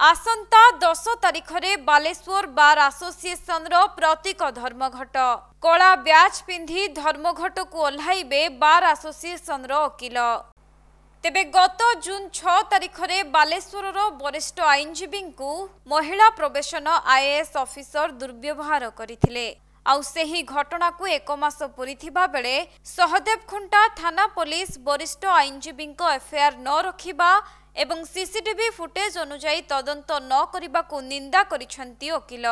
आसंता 10 तारिख में बालेश्वर बार आसोसिएशन रो प्रतीक धर्मघट कला ब्याच पिंधि धर्मघट को ओह्लाइबे बार आसोसिएशन रो वकील। तेबे गत जून 6 तारिख में बालेश्वर रो वरिष्ठ आईनजीवी को महिला प्रवेशन आईएएस ऑफिसर दुर्व्यवहार करथिले। आउ सेही घटना को एक मास पूरीथिबा बेले सहदेवखुंटा थाना पुलिस वरिष्ठ आईनजीवी को एफआईआर न रखिबा एवं सीसीटीवी फुटेज अनुसार तदंत न करिबा को निंदा करिसेंती वकील।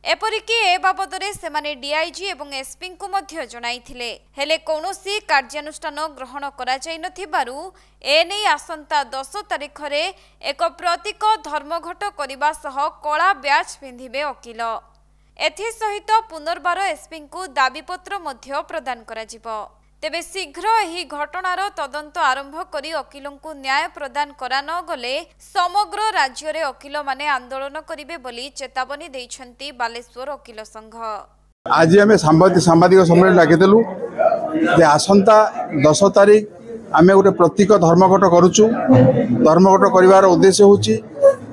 एपरिकी ए बाबदरे सेमाने डीआईजी एवं एसपी को मध्य जणाइथिले हेले कोनोसी कार्यानुष्ठान ग्रहण करा जाय नथिबारु एनै आसंता 10 तारिख रे एक प्रतीक धर्मघट करिबा सह कला ब्याच पिंधिबे वकील। एथि सहित पुनर्बार एसपी को दाबीपत्र मध्य प्रदान करा जिवो। तेबे शीघ्र एही घटनार तदंत आरंभ करी वकीलों को न्याय प्रदान करा न गले समग्र राज्य रे वकील माने आंदोलन करिवे बोली चेतावनी दैछंती बालेश्वर वकील संघ। आज आम सांबादिक सम्मेलन डाकिदेलु जे आसंता 10 तारिख आम गोटे प्रतीक धर्मघट करुचु। धर्मघट करिवार उद्देश्य होची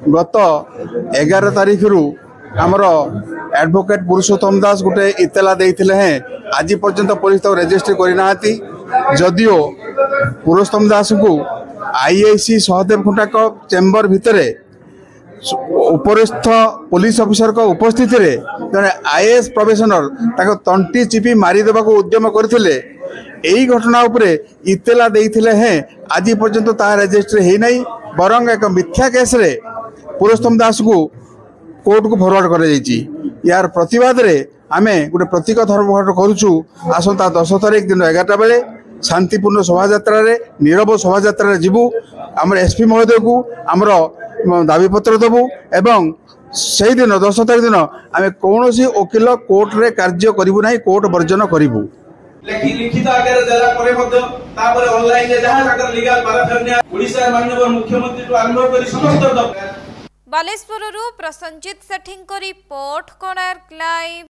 गत 11 तारिख रु आमर एडवोकेट पुरुषोत्तम दास गोटे इतला देइथिले हैं आज पर्यंत पुलिस तो रजिस्टर करना। जदियो पुरुषोत्तम दास को आईआईसी सहदेवखुंटा चेम्बर भितर उपरिस्थ पुलिस ऑफिसर को उपस्थिति रे जने आईएएस प्रोबेशनर ताको तंटी चिपी मारिदेवा को उद्यम करथिले। एही घटना उपरे इतला देइथिले हैं आज पर्यंत ता रजिस्टर हे नै बरंग एक मिथ्या केस रे पुरुषोत्तम दास को कोर्ट को फॉरवर्ड कर जाइछि। यार प्रतिवाद रे आमे गोटे प्रतीक धर्मघट करुचु। आसंता 10 तारिख दिन 11टा बेले शांतिपूर्ण शोभा रे नीरव शोभा रे जीवु। आमर एसपी महोदय को आमर दाबीपत्र देबु एवं से दिन 10 तारिख दिन आमे कौनसी वकील कोर्ट रे कार्य करिबु नाही, कोर्ट वर्जन करिबु। लिखित आकार देला परे मध्ये तापर ऑनलाइन रे जहां आकार लीगल पाराफेरनिया ओडिसा माननीय मुख्यमंत्री को आरंभ करी समस्त बालेश्वर प्रसंजित सेठिंग को रिपोर्ट कोणार्क लाइव।